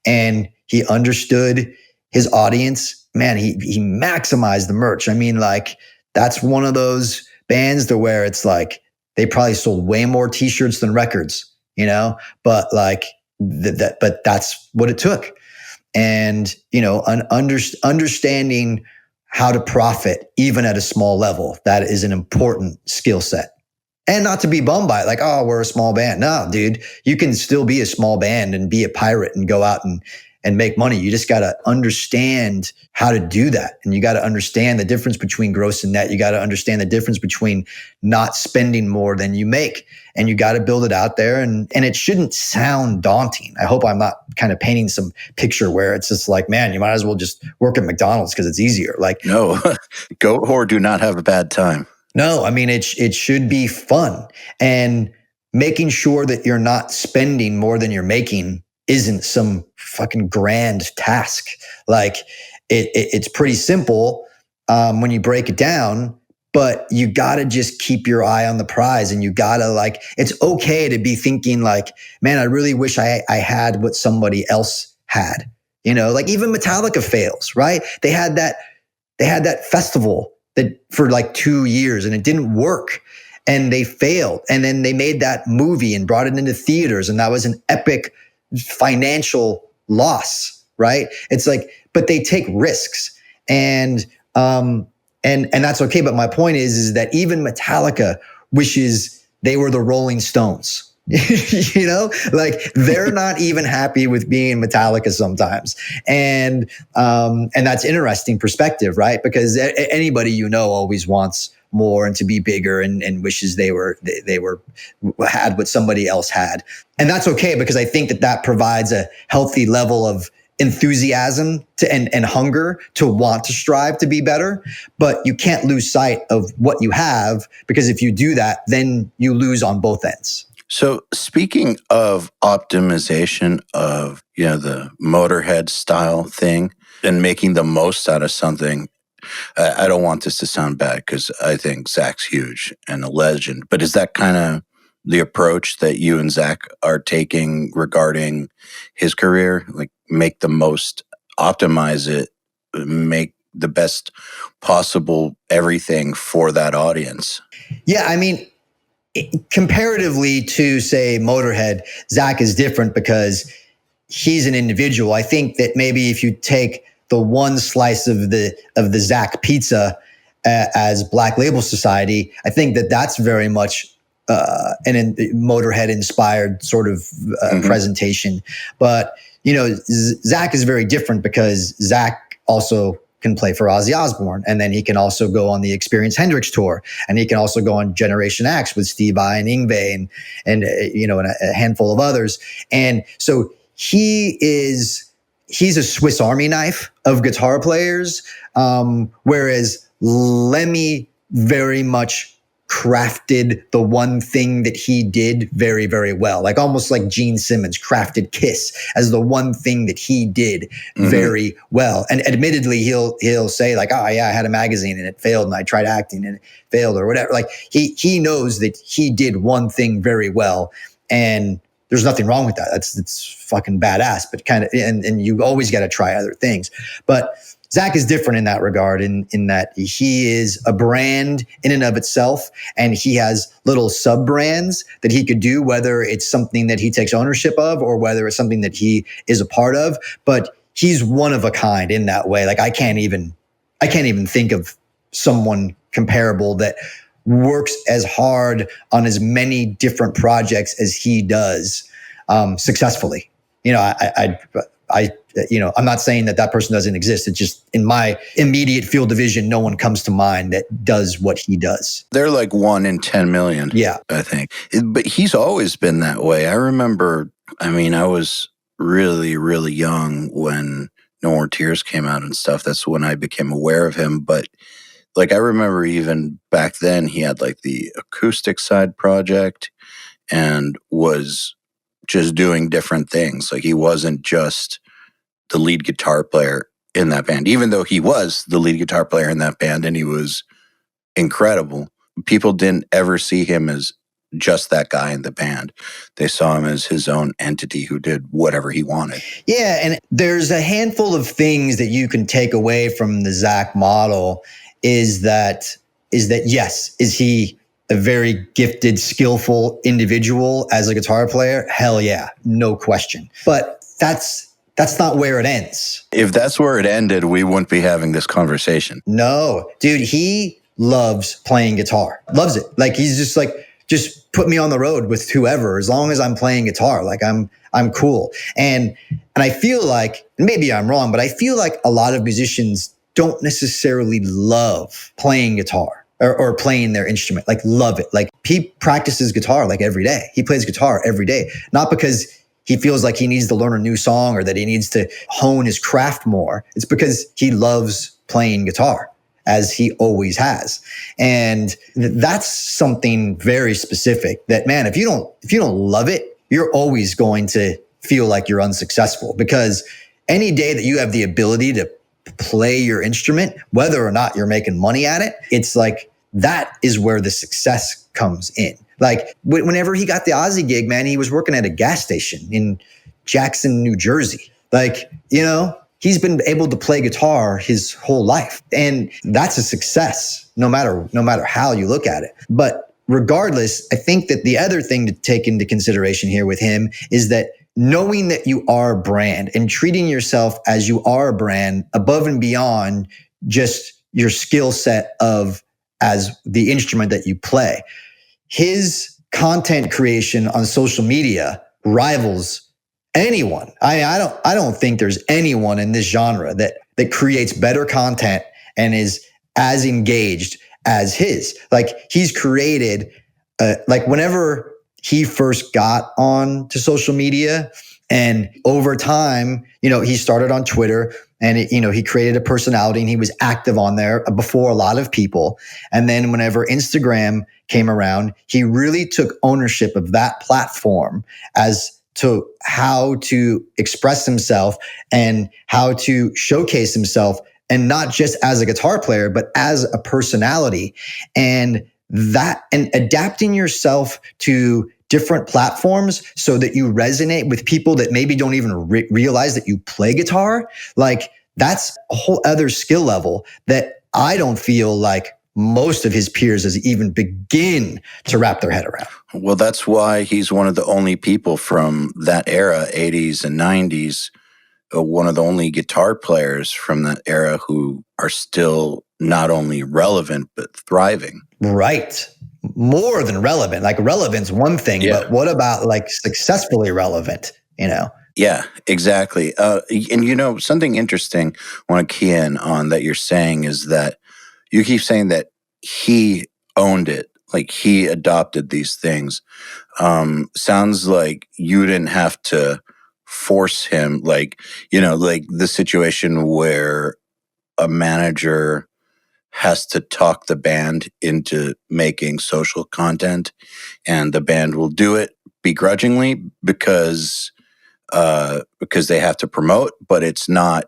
And he understood his audience. Man, he maximized the merch. I mean, like that's one of those bands to where it's like they probably sold way more t-shirts than records, but like but that's what it took. And, understanding how to profit even at a small level, that is an important skill set. And not to be bummed by it, like, oh, we're a small band. No, dude, you can still be a small band and be a pirate and go out and make money. You just got to understand how to do that. And you got to understand the difference between gross and net. You got to understand the difference between not spending more than you make. And you got to build it out there. And it shouldn't sound daunting. I hope I'm not kind of painting some picture where it's just like, man, you might as well just work at McDonald's because it's easier. Like, no, goat whore do not have a bad time. No, I mean, it should be fun. And making sure that you're not spending more than you're making isn't some fucking grand task. Like it's pretty simple when you break it down, but you got to just keep your eye on the prize. And you got to like, it's okay to be thinking like, man, I really wish I had what somebody else had, you know, like even Metallica fails, right? They had that festival that for like 2 years and it didn't work. And they failed. And then they made that movie and brought it into theaters. And that was an epic financial loss, right? It's like, but they take risks. And that's okay. But my point is that even Metallica wishes they were the Rolling Stones. You know, like they're not even happy with being Metallica sometimes. And that's interesting perspective, right? Because anybody, you know, always wants more and to be bigger and wishes they had what somebody else had. And that's okay, because I think that provides a healthy level of enthusiasm and hunger to want to strive to be better. But you can't lose sight of what you have, because if you do that, then you lose on both ends. So speaking of optimization of, you know, the Motorhead style thing and making the most out of something, I don't want this to sound bad because I think Zakk's huge and a legend, but is that kind of the approach that you and Zakk are taking regarding his career? Like make the most, optimize it, make the best possible everything for that audience? Yeah, I mean, comparatively to say Motorhead, Zakk is different because he's an individual. I think that maybe if you take the one slice of the Zakk pizza as Black Label Society, I think that's very much an Motorhead inspired sort of presentation. But you know, Zakk is very different because Zakk also can play for Ozzy Osbourne, and then he can also go on the Experience Hendrix tour, and he can also go on Generation X with Steve Vai and Yngwie and you know, and a handful of others. And so he's a Swiss Army knife of guitar players, whereas Lemmy very much crafted the one thing that he did very, very well. Like almost like Gene Simmons crafted Kiss as the one thing that he did very well. And admittedly, he'll say like, oh yeah, I had a magazine and it failed, and I tried acting and it failed, or whatever. Like he knows that he did one thing very well, and there's nothing wrong with that. It's fucking badass, but kind of, and you always got to try other things. But Zakk is different in that regard, in that he is a brand in and of itself, and he has little sub brands that he could do, whether it's something that he takes ownership of or whether it's something that he is a part of. But he's one of a kind in that way. Like I can't even think of someone comparable that works as hard on as many different projects as he does successfully. You know, I'm not saying that person doesn't exist. It's just in my immediate field of vision, no one comes to mind that does what he does. They're like 1 in 10 million. Yeah. I think. But he's always been that way. I remember, I mean, I was really, really young when No More Tears came out and stuff. That's when I became aware of him. But like, I remember even back then he had like the acoustic side project and was just doing different things. Like he wasn't just the lead guitar player in that band, even though he was the lead guitar player in that band and he was incredible. People didn't ever see him as just that guy in the band. They saw him as his own entity who did whatever he wanted. Yeah, and there's a handful of things that you can take away from the Zakk model. Is that yes, is he a very gifted, skillful individual as a guitar player? Hell yeah, no question. But that's not where it ends. If that's where it ended, we wouldn't be having this conversation. No, dude, he loves playing guitar. Loves it. Like he's just like, just put me on the road with whoever, as long as I'm playing guitar. Like I'm I'm cool. And I feel like, maybe I'm wrong, but I feel like a lot of musicians don't necessarily love playing guitar or playing their instrument, like love it. Like he practices guitar like every day. He plays guitar every day, not because he feels like he needs to learn a new song or that he needs to hone his craft more. It's because he loves playing guitar, as he always has. And that's something very specific that, man, if you don't love it, you're always going to feel like you're unsuccessful, because any day that you have the ability to play your instrument, whether or not you're making money at it, it's like that is where the success comes in. Like whenever he got the Ozzy gig, man, he was working at a gas station in Jackson, New Jersey. Like, he's been able to play guitar his whole life. And that's a success, no matter how you look at it. But regardless, I think that the other thing to take into consideration here with him is that knowing that you are a brand and treating yourself as you are a brand above and beyond just your skill set of as the instrument that you play. His content creation on social media rivals anyone. I don't think there's anyone in this genre that creates better content and is as engaged as his. Like he's created, like whenever he first got on to social media, and over time, he started on Twitter and he created a personality and he was active on there before a lot of people. And then whenever Instagram came around, he really took ownership of that platform as to how to express himself and how to showcase himself, and not just as a guitar player, but as a personality. And adapting yourself to different platforms so that you resonate with people that maybe don't even realize that you play guitar. Like that's a whole other skill level that I don't feel like most of his peers has even begin to wrap their head around. Well, that's why he's one of the only people from that era, 80s and 90s, one of the only guitar players from that era who are still not only relevant, but thriving. Right. More than relevant. Like relevant's one thing, but what about like successfully relevant, Yeah, exactly. And something interesting I want to key in on that you're saying is that you keep saying that he owned it, like he adopted these things. Sounds like you didn't have to force him, like the situation where a manager has to talk the band into making social content, and the band will do it begrudgingly because they have to promote, but it's not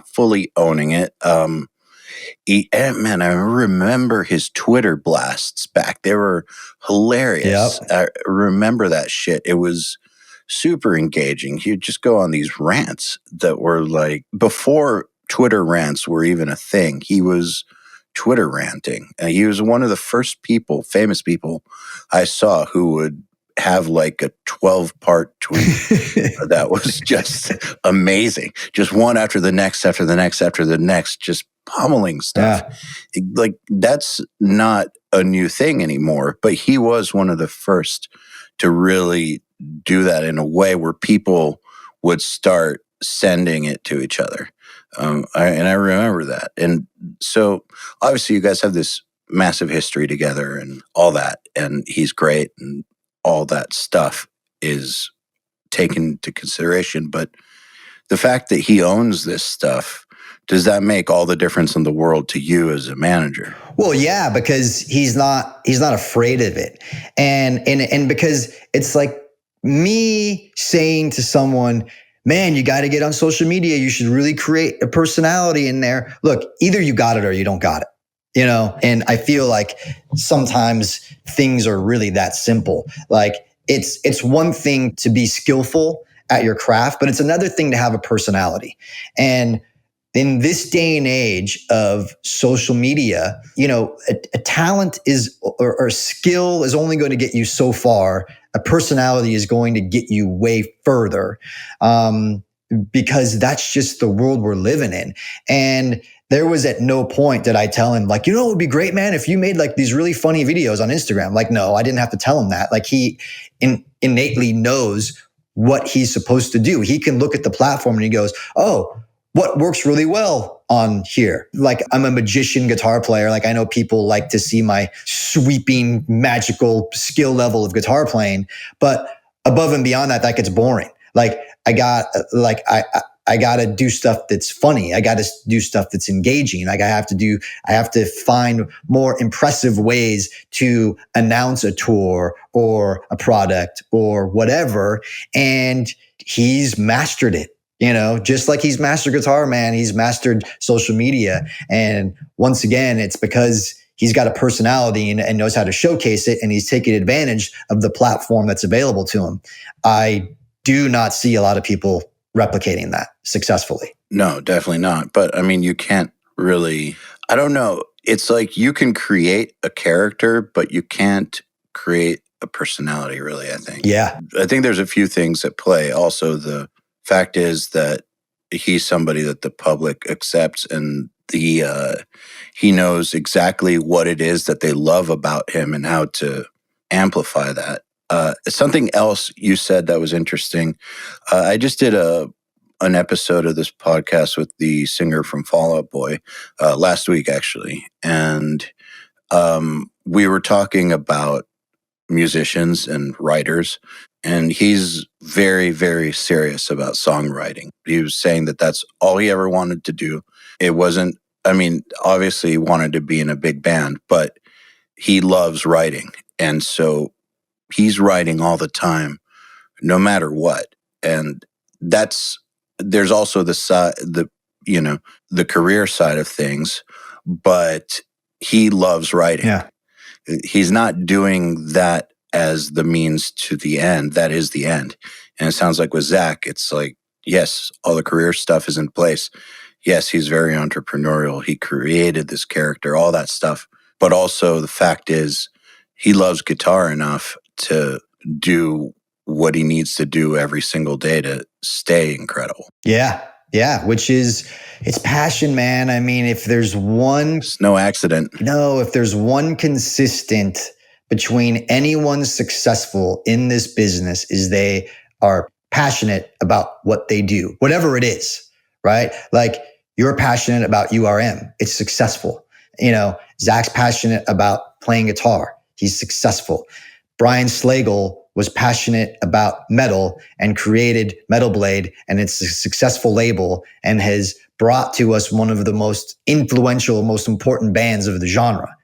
fully owning it. Man, I remember his Twitter blasts back. They were hilarious. Yep. I remember that shit. It was super engaging. He'd just go on these rants that were like, before Twitter rants were even a thing, he was Twitter ranting. And he was one of the first famous people I saw who would have like a 12-part tweet that was just amazing. Just one after the next, after the next, after the next, just pummeling stuff. Yeah. Like that's not a new thing anymore, but he was one of the first to really do that in a way where people would start sending it to each other. I remember that. And so obviously you guys have this massive history together and all that, and he's great and all that stuff is taken into consideration. But the fact that he owns this stuff, does that make all the difference in the world to you as a manager? Well, yeah, because he's not afraid of it. And because it's like me saying to someone, man, you got to get on social media. You should really create a personality in there. Look, either you got it or you don't got it. And I feel like sometimes things are really that simple. Like it's one thing to be skillful at your craft, but it's another thing to have a personality. And in this day and age of social media, a talent is or a skill is only going to get you so far. A personality is going to get you way further, because that's just the world we're living in. And there was at no point did I tell him, like, it would be great, man, if you made like these really funny videos on Instagram. Like, no, I didn't have to tell him that. Like he innately knows what he's supposed to do. He can look at the platform and he goes, oh, what works really well on here? Like, I'm a magician guitar player. Like, I know people like to see my sweeping, magical skill level of guitar playing, but above and beyond that, that gets boring. Like, I got to do stuff that's funny. I got to do stuff that's engaging. Like, I have to find more impressive ways to announce a tour or a product or whatever. And he's mastered it. Just like he's mastered guitar, man, he's mastered social media. And once again, it's because he's got a personality and knows how to showcase it. And he's taking advantage of the platform that's available to him. I do not see a lot of people replicating that successfully. No, definitely not. But I mean, you can't really, I don't know. It's like you can create a character, but you can't create a personality, really, I think. Yeah. I think there's a few things at play. Also, the fact is that he's somebody that the public accepts, and he knows exactly what it is that they love about him and how to amplify that. Something else you said that was interesting. I just did an episode of this podcast with the singer from Fall Out Boy last week, actually, and we were talking about musicians and writers, and he's very, very serious about songwriting. He was saying that that's all he ever wanted to do. It wasn't, I mean, obviously he wanted to be in a big band, but he loves writing. And so he's writing all the time, no matter what. And there's also the career side of things, but he loves writing. Yeah. He's not doing that as the means to the end. That is the end. And it sounds like with Zakk, it's like, yes, all the career stuff is in place. Yes, he's very entrepreneurial. He created this character, all that stuff. But also the fact is he loves guitar enough to do what he needs to do every single day to stay incredible. Yeah. Yeah. It's passion, man. I mean, if there's one, it's no accident. if there's one consistent between anyone successful in this business is they are passionate about what they do, whatever it is, right? Like, you're passionate about URM. It's successful. Zakk's passionate about playing guitar. He's successful. Brian Slagle was passionate about metal and created Metal Blade, and it's a successful label and has brought to us one of the most influential, most important bands of the genre,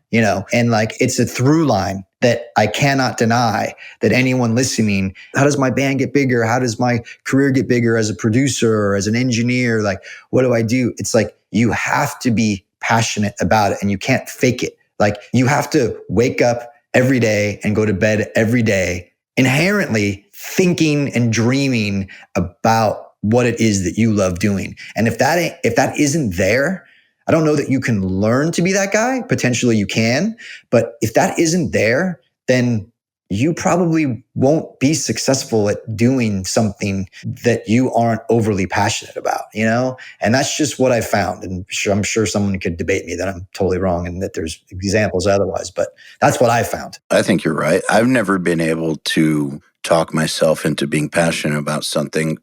and like, it's a through line that I cannot deny that anyone listening, how does my band get bigger? How does my career get bigger as a producer or as an engineer? Like, what do I do? It's like, you have to be passionate about it and you can't fake it. Like, you have to wake up every day and go to bed every day inherently thinking and dreaming about what it is that you love doing. And if that isn't there, I don't know that you can learn to be that guy. Potentially you can, but if that isn't there, then you probably won't be successful at doing something that you aren't overly passionate about, And that's just what I found. And I'm sure someone could debate me that I'm totally wrong and that there's examples otherwise, but that's what I found. I think you're right. I've never been able to talk myself into being passionate about something.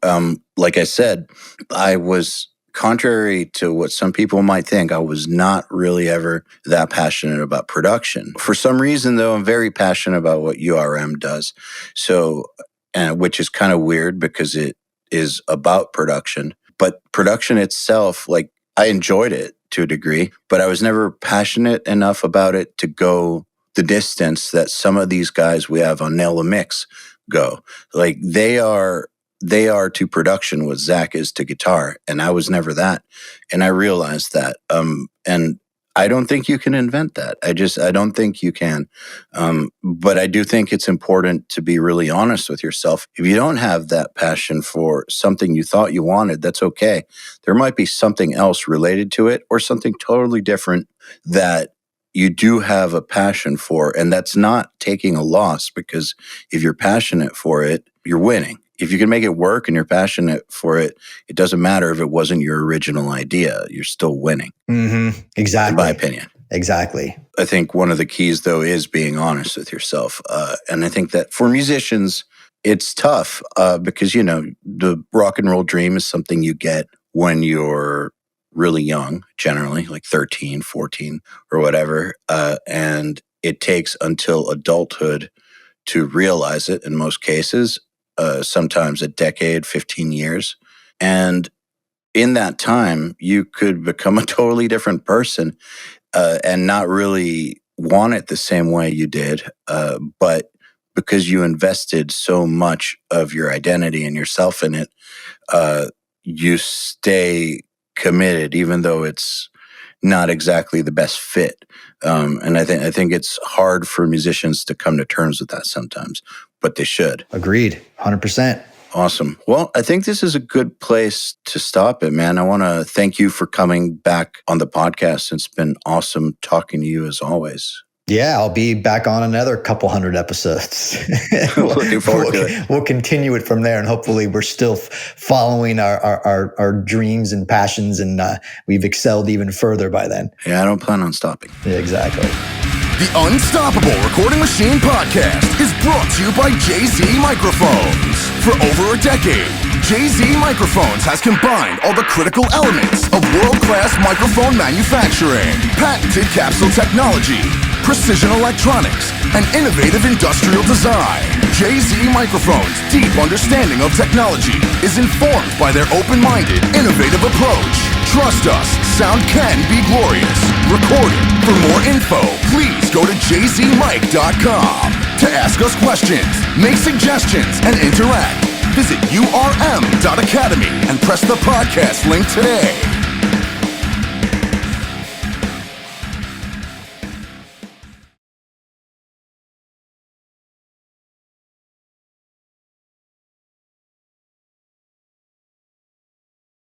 Like I said, I was, contrary to what some people might think, I was not really ever that passionate about production. For some reason, though, I'm very passionate about what URM does. So, which is kind of weird because it is about production. But production itself, like, I enjoyed it to a degree, but I was never passionate enough about it to go the distance that some of these guys we have on Nail the Mix go. Like, they are to production what Zakk is to guitar, and I was never that. And I realized that. And I don't think you can invent that. I don't think you can. But I do think it's important to be really honest with yourself. If you don't have that passion for something you thought you wanted, that's okay. There might be something else related to it or something totally different that you do have a passion for. And that's not taking a loss, because if you're passionate for it, you're winning. If you can make it work and you're passionate for it, it doesn't matter if it wasn't your original idea. You're still winning. Mm-hmm. Exactly. In my opinion. Exactly. I think one of the keys, though, is being honest with yourself. And I think that for musicians, it's tough because, the rock and roll dream is something you get when you're really young, generally, like 13, 14 or whatever. And it takes until adulthood to realize it in most cases, sometimes a decade, 15 years. And in that time, you could become a totally different person and not really want it the same way you did. But because you invested so much of your identity and yourself in it, you stay committed, even though it's not exactly the best fit. And I think it's hard for musicians to come to terms with that sometimes, but they should. Agreed, 100%. Awesome. Well, I think this is a good place to stop it, man. I want to thank you for coming back on the podcast. It's been awesome talking to you as always. Yeah, I'll be back on another couple hundred episodes. Looking forward to it. We'll continue it from there, and hopefully we're still following our dreams and passions, and we've excelled even further by then. Yeah, I don't plan on stopping. Yeah, exactly. The Unstoppable Recording Machine Podcast is brought to you by Jay-Z Microphones. For over a decade, Jay-Z Microphones has combined all the critical elements of world-class microphone manufacturing, patented capsule technology, precision electronics, and innovative industrial design. Jay-Z Microphones' deep understanding of technology is informed by their open-minded, innovative approach. Trust us, sound can be glorious. Recorded. For more info, please go to jzmic.com. To ask us questions, make suggestions, and interact, visit urm.academy and press the podcast link today.